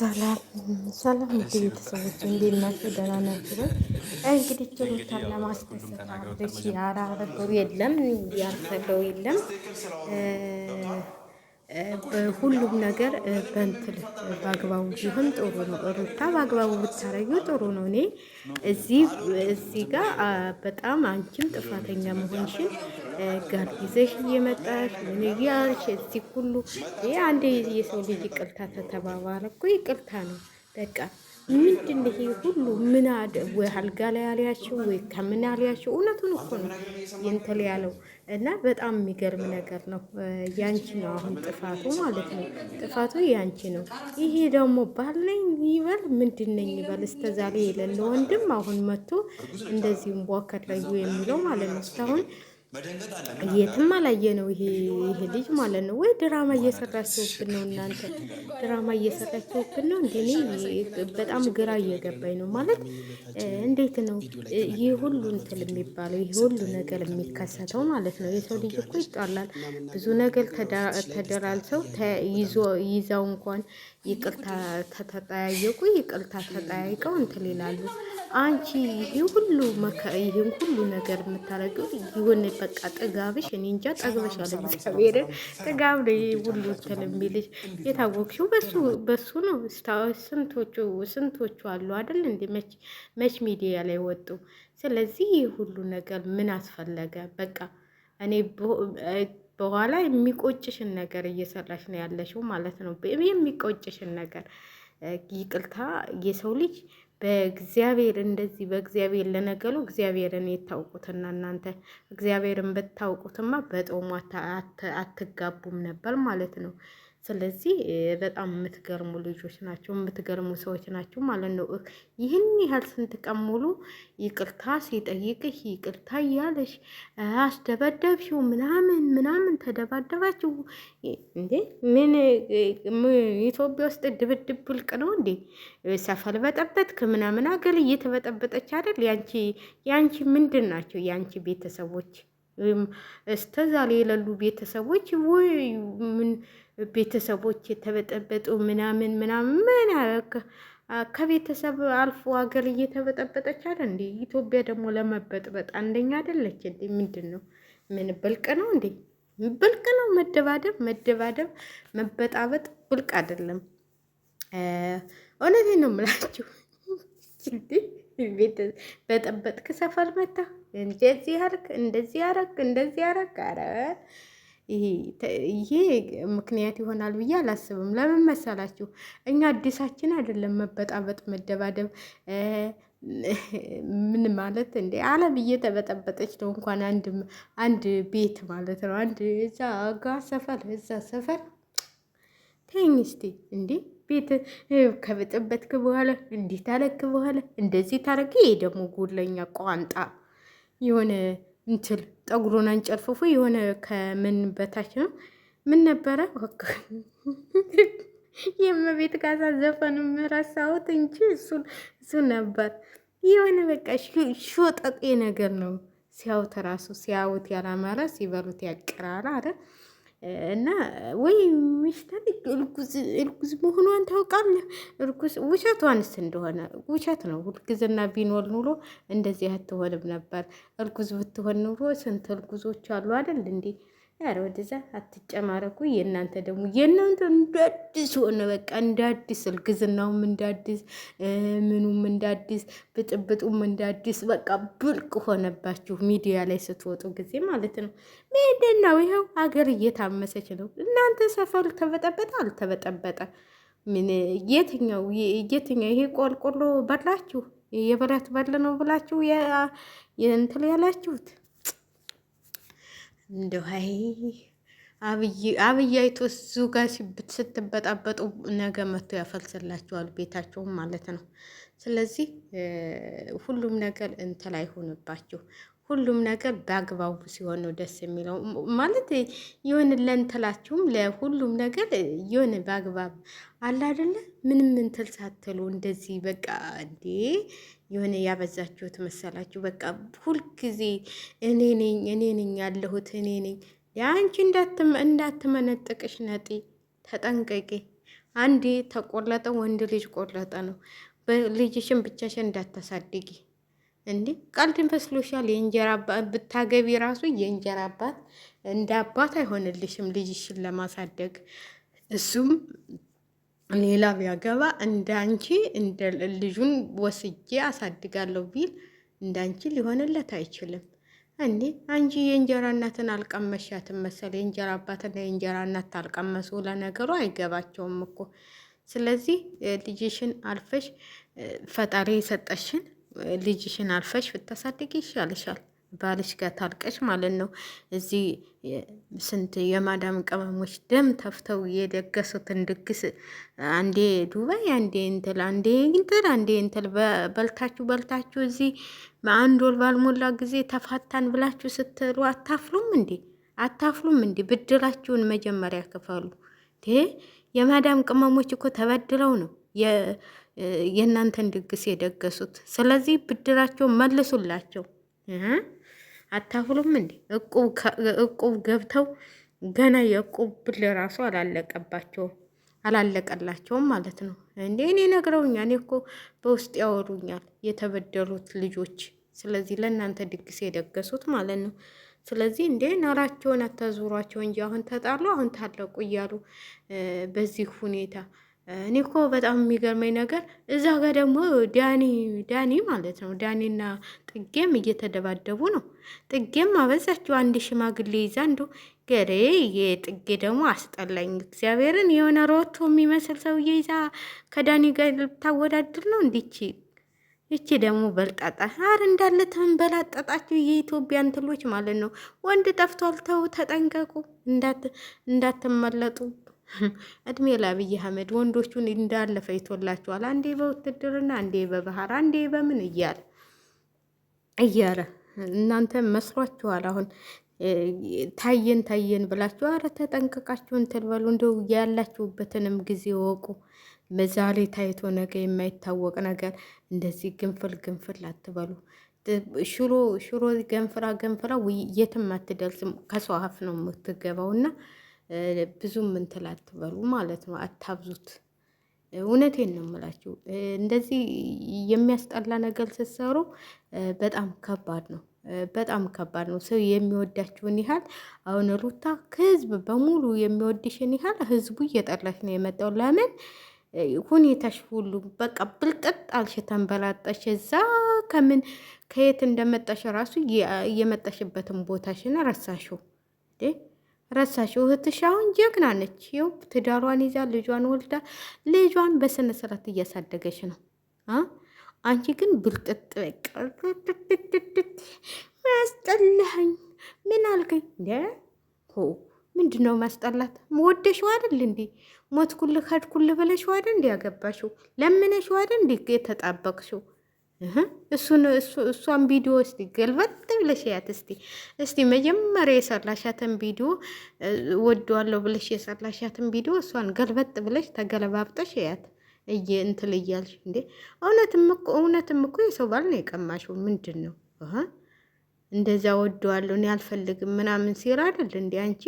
ሰላም ሰላም ውድ ቤተሰቦች እንዴት ናችሁ? ደህና ናችሁ ወይ? እንግዲህ ሩታን ለማስደሰት አብርሽ ያላረገው የለም ያልፈለው የለም። በሁሉም ነገር በእንትን በአግባቡ ቢሆን ጥሩ ነው። ሩታ በአግባቡ ብታረጊው ጥሩ ነው። እኔ እዚህ ጋር በጣም አንቺም ጥፋተኛ መሆንሽን ጋር ይዘሽ እየመጣሽ ምን እያልሽ እዚህ ሁሉ አንዴ የሰው ልጅ ይቅርታ ተተባባለ እኮ ይቅርታ ነው በቃ። ምንድን ይሄ ሁሉ ምን ወይ አልጋ ላይ ያልያችው ወይ ከምን ያልያችው? እውነቱን እኮ ነው የእንትን ያለው እና በጣም የሚገርም ነገር ነው። ያንቺ ነው አሁን ጥፋቱ ማለት ነው። ጥፋቱ ያንቺ ነው። ይሄ ደግሞ ባለኝ ይበል ምንድን ነኝ ይበል እስከዛሬ የሌለ ወንድም አሁን መጥቶ እንደዚሁም ቦከለዩ የሚለው ማለት ነው። እስካሁን የትም አላየ ነው ይሄ ልጅ ማለት ነው። ወይ ድራማ እየሰራችሁብን ነው እናንተ? ድራማ እየሰራችሁብን ነው እንዴ? እኔ በጣም ግራ እየገባኝ ነው ማለት እንዴት ነው ይህ ሁሉ እንትን የሚባለው ይህ ሁሉ ነገር የሚከሰተው ማለት ነው። የሰው ልጅ እኮ ይጣላል። ብዙ ነገር ተደራልሰው ይዘው እንኳን ይቅርታ ተጠያየቁ ይቅርታ ተጠያይቀው እንትን ይላሉ። አንቺ ይህን ሁሉ ነገር የምታረጊው ይሁን በቃ ጥጋብሽ፣ እኔ እንጃ ጠግበሻል። እግዚአብሔር ጥጋብ ነው ይሄ ሁሉ እንትን የሚልሽ። የታወቅሽው በሱ ነው። ስንቶቹ አሉ አይደል እንዴ መች ሚዲያ ላይ ወጡ። ስለዚህ ይህ ሁሉ ነገር ምን አስፈለገ? በቃ እኔ በኋላ የሚቆጭሽን ነገር እየሰራሽ ነው ያለሽው ማለት ነው። የሚቆጭሽን ነገር ይቅርታ የሰው ልጅ በእግዚአብሔር እንደዚህ በእግዚአብሔር ለነገሩ እግዚአብሔርን የታውቁትና እናንተ እግዚአብሔርን ብታውቁትማ በጦሙ አትጋቡም ነበር ማለት ነው። ስለዚህ በጣም የምትገርሙ ልጆች ናቸው፣ የምትገርሙ ሰዎች ናቸው ማለት ነው። ይህን ያህል ስንት ቀን ሙሉ ይቅርታ ሲጠይቅሽ ይቅርታ እያለሽ አስደበደብሽው ምናምን ተደባደባችሁ እንዴ? ምን ኢትዮጵያ ውስጥ ድብድብ ብልቅ ነው እንዴ? ሰፈር በጠበጥክ ምናምን አገር እየተበጠበጠች አይደል? ያንቺ ምንድን ናቸው ያንቺ ቤተሰቦች? እስተዛሬ የሌሉ ቤተሰቦች ወይ ምን ቤተሰቦች የተበጠበጡ ምናምን ምን ከቤተሰብ አልፎ ሀገር እየተበጠበጠች አይደል እንዴ? ኢትዮጵያ ደግሞ ለመበጥበጥ አንደኛ አይደለች እንዴ? ምንድን ነው? ምን ብልቅ ነው እንዴ? ብልቅ ነው መደባደብ፣ መበጣበጥ ብልቅ አይደለም። እውነቴን ነው የምላችሁ። በጠበጥክ ሰፈር መታ እንደዚህ አረግ እንደዚህ አረግ። ኧረ ይሄ ምክንያት ይሆናል ብዬ አላስብም። ለምን መሰላችሁ? እኛ አዲሳችን አይደለም መበጣበጥ፣ መደባደብ ምን ማለት እንዴ? ዓለም እየተበጠበጠች ነው። እንኳን አንድ ቤት ማለት ነው። እዛ ሰፈር ተይኝ እስቲ እንዴ ቤት ከበጠበጥክ በኋላ እንዲህ ታረክ በኋላ እንደዚህ ታረክ። ይሄ ደግሞ ጉድለኛ ቋንጣ የሆነ እንትን ጠጉሩን አንጨልፍፎ የሆነ ከምን በታች ነው ምን ነበረ የእመቤት ካሳ ዘፈኑ ረሳሁት እንጂ እሱ ነበር። የሆነ በቃ ሾጠጤ ነገር ነው። ሲያዩት ራሱ ሲያዩት ያላማረ ሲበሉት ያቀራል አይደል? እና ወይ ሚስተር እርጉዝ መሆኗን ታውቃለህ? እርጉዝ ውሸቷንስ እንደሆነ ውሸት ነው። እርግዝና ቢኖር ኑሮ እንደዚህ አትሆንም ነበር። እርጉዝ ብትሆን ኑሮ ስንት እርጉዞች አሉ አይደል እንዴ? ኧረ ወደዛ አትጨማረኩ። የእናንተ እንደ አዲስ ሆነ። በቃ እንደ አዲስ እርግዝናውም እንደ አዲስ ምኑም እንደ አዲስ ብጥብጡም እንደ አዲስ በቃ ብልቅ ሆነባችሁ ሚዲያ ላይ ስትወጡ ጊዜ ማለት ነው። ምንድን ነው ይኸው ሀገር እየታመሰች ነው። እናንተ ሰፈር ተበጠበጠ አልተበጠበጠ ምን የትኛው ይሄ ቆልቆሎ በላችሁ የብረት በል ነው ብላችሁ የእንትን ያላችሁት እንደው ሀይ አብይ አይቶ እሱ ጋር ስትበጣበጡ ነገ መጥቶ ያፈልስላችኋል ቤታቸውን ማለት ነው። ስለዚህ ሁሉም ነገር እንትን አይሆንባችሁ። ሁሉም ነገር በአግባቡ ሲሆን ነው ደስ የሚለው ማለት የሆነ ለእንትላችሁም ለሁሉም ነገር የሆነ በአግባብ አለ አይደለ? ምንም እንትን ሳትሉ እንደዚህ በቃ እንዴ የሆነ ያበዛችሁት መሰላችሁ። በቃ ሁልጊዜ እኔ ነኝ ያለሁት እኔ ነኝ። የአንቺ እንዳትመነጥቅሽ ነጤ ተጠንቀቂ። አንዴ ተቆለጠ ወንድ ልጅ ቆለጠ ነው። ልጅሽን ብቻሽን እንዳታሳድጊ እንዴ! ቀልድ መስሎሻል? የእንጀራ አባት ብታገቢ ራሱ የእንጀራ አባት እንደ አባት አይሆንልሽም ልጅሽን ለማሳደግ። እሱም ሌላ ቢያገባ እንደ አንቺ እንደ ልጁን ወስጄ አሳድጋለሁ ቢል እንደ አንቺ ሊሆንለት አይችልም። እንዴ አንቺ የእንጀራ እናትን አልቀመሻትም መሰል። የእንጀራ አባትና የእንጀራ እናት አልቀመሱ ለነገሩ አይገባቸውም እኮ። ስለዚህ ልጅሽን አልፈሽ ፈጣሪ የሰጠሽን ልጅሽን አልፈሽ ብታሳድግ ይሻልሻል። ባልሽ ጋር ታልቀሽ ማለት ነው። እዚህ ስንት የማዳም ቅመሞች ደም ተፍተው የደገሱትን ድግስ አንዴ ዱባይ፣ አንዴ እንትል፣ አንዴ እንትል፣ አንዴ እንትል በልታችሁ እዚህ በአንድ ወር ባልሞላ ጊዜ ተፋታን ብላችሁ ስትሉ አታፍሉም እንዴ? አታፍሉም እንዴ? ብድራችሁን መጀመሪያ ክፈሉ። የማዳም ቅመሞች እኮ ተበድለው ነው የእናንተን ድግስ የደገሱት። ስለዚህ ብድራቸውን መልሱላቸው። አታፍሉም እንዴ? እቁብ ገብተው ገና የእቁብ ብል ራሱ አላለቀላቸውም ማለት ነው እንዴ? እኔ ነግረውኛል። እኔ እኮ በውስጥ ያወሩኛል የተበደሩት ልጆች። ስለዚህ ለእናንተ ድግስ የደገሱት ማለት ነው። ስለዚህ እንዴ ናራቸውን አታዙሯቸው እንጂ አሁን ተጣሉ፣ አሁን ታለቁ እያሉ በዚህ ሁኔታ እኔ እኮ በጣም የሚገርመኝ ነገር እዛ ጋር ደግሞ ዳኒ ማለት ነው ዳኒና ጥጌም እየተደባደቡ ነው። ጥጌም አበዛችው አንድ ሽማግሌ ይዛ እንዶ ገሬ የጥጌ ደግሞ አስጠላኝ። እግዚአብሔርን የሆነ ሮቶ የሚመስል ሰውዬ ይዛ ከዳኒ ጋር ልታወዳድር ነው እንዲቺ። ይቺ ደግሞ በልጣጣ አር እንዳለ ተንበላጠጣችሁ የኢትዮጵያ እንትሎች ማለት ነው። ወንድ ጠፍቷል። ተው ተጠንቀቁ፣ እንዳትመለጡ። እድሜ ለአብይ አህመድ ወንዶቹን እንዳለፈ ይቶላቸዋል። አንዴ በውትድርና፣ አንዴ በባህር፣ አንዴ በምን እያለ እናንተ መስሏችኋል። አሁን ታየን ብላችሁ አረ ተጠንቀቃችሁ እንትን በሉ። እንደው ያላችሁበትንም ጊዜ ወቁ። በዛሬ ታይቶ ነገ የማይታወቅ ነገር እንደዚህ ግንፍል አትበሉ። ሽሮ ገንፍራ የትም አትደርስም። ከሰው አፍ ነው የምትገባውና ብዙም እንትን አትበሉ ማለት ነው። አታብዙት። እውነቴን ነው የምላችሁ። እንደዚህ የሚያስጠላ ነገር ስትሰሩ በጣም ከባድ ነው። በጣም ከባድ ነው። ሰው የሚወዳችሁን ያህል አሁን ሩታ ከህዝብ በሙሉ የሚወድሽን ያህል ህዝቡ እየጠላሽ ነው የመጣው። ለምን ሁኔታሽ ሁሉ በቃ ብልጥጥ አልሽ፣ ተንበላጠሽ። እዛ ከየት እንደመጣሽ ራሱ የመጣሽበትን ቦታሽን ረሳሽው። እህትሽ አሁን ጀግና ነች። ይኸው ትዳሯን ይዛ ልጇን ወልዳ ልጇን በስነ ስርዓት እያሳደገች ነው። አንቺ ግን ብልጥጥ በቃ ማስጠላኝ። ምን አልከኝ እንደ ምንድን ነው ማስጠላት? ወደሽው አይደል እንዴ? ሞትኩልህ ሄድኩልህ ብለሽው አይደል እንዴ ያገባሽው? ለምነሽው አይደል እንዴ የተጣበቅሽው? እሷን ቪዲዮ እስቲ ገልበጥ ብለሽ ያት እስቲ መጀመሪያ የሰራሻትን ቪዲዮ ወደዋለሁ ብለሽ የሰራሻትን ቪዲዮ እሷን ገልበጥ ብለሽ ተገለባብጠሽ ያት እንትል እያልሽ እንዴ። እውነትም እኮ የሰው ባል ነው የቀማሽው። ምንድን ነው እንደዛ ወደዋለሁ እኔ አልፈልግም ምናምን ሲል አይደል እንዴ? አንቺ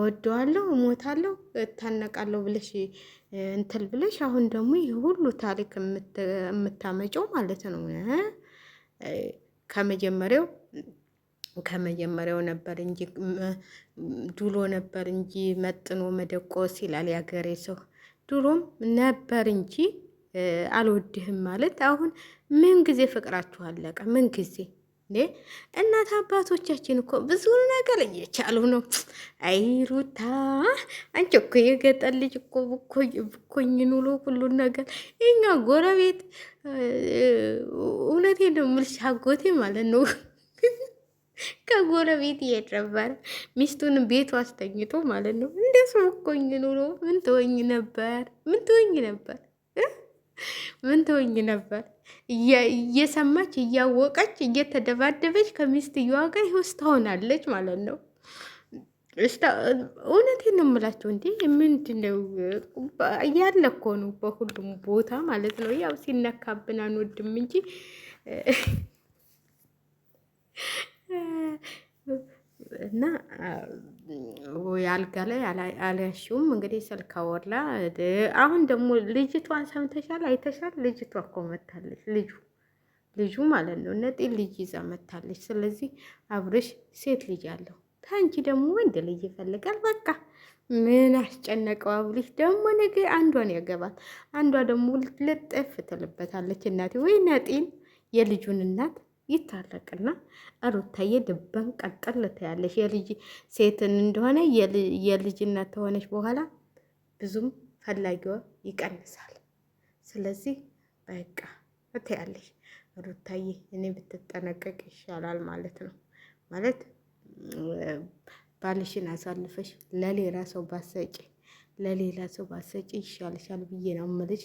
ወደዋለሁ እሞታለሁ እታነቃለሁ ብለሽ እንትል ብለሽ አሁን ደግሞ ይህ ሁሉ ታሪክ የምታመጨው ማለት ነው። ከመጀመሪያው ነበር እንጂ ድሮ ነበር እንጂ መጥኖ መደቆስ ይላል ያገሬ ሰው። ድሮም ነበር እንጂ አልወድህም ማለት አሁን ምን ጊዜ ፍቅራችሁ አለቀ? ምን ጊዜ እናት አባቶቻችን እኮ ብዙ ነገር እየቻሉ ነው። አይ ሩታ አንቺ እኮ የገጠር ልጅ እኮ ብኮኝ ኑሎ ሁሉን ነገር የኛ ጎረቤት እውነቴ ነው የምልሽ አጎቴ ማለት ነው ከጎረቤት እየጨበረ ሚስቱን ቤቱ አስተኝቶ ማለት ነው። እንደሱ ብኮኝ ኑሎ ምን ትወኝ ነበር? እየሰማች እያወቀች እየተደባደበች ከሚስትየዋ ጋር ይኸው ትሆናለች ማለት ነው። እውነቴን ነው የምላቸው። እንዴ ምንድን ነው ያለ እኮ ነው በሁሉም ቦታ ማለት ነው። ያው ሲነካብን አንወድም እንጂ እና ወይ አልጋ ላይ አልያሽውም እንግዲህ ስልክ አወራ። አሁን ደግሞ ልጅቷን ሰምተሻል? አይተሻል? ልጅቷ እኮ መታለች። ልጁ ማለት ነው ነጢን ልጅ ይዛ መታለች። ስለዚህ አብርሽ ሴት ልጅ አለው፣ ታንቺ ደግሞ ወንድ ልጅ ይፈልጋል። በቃ ምን አስጨነቀው? አብርሽ ደግሞ ነገ አንዷን ያገባል፣ አንዷ ደግሞ ልጥፍ ትልበታለች። እናቴ ወይ ነጢን የልጁን እናት ይታረቅና ሩታዬ ድበን ቀጠል ትያለሽ። የልጅ ሴትን እንደሆነ የልጅ እናት ተሆነች በኋላ ብዙም ፈላጊዋ ይቀንሳል። ስለዚህ በቃ ትያለሽ ሩታዬ፣ እኔ ብትጠነቀቅ ይሻላል ማለት ነው። ማለት ባልሽን አሳልፈሽ ለሌላ ሰው ባሰጪ ይሻልሻል ብዬ ነው የምልሽ።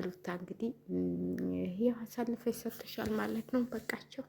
ሩታ እንግዲህ ይህ አሳልፈሽ ሰጥተሻል ማለት ነው። በቃቸው።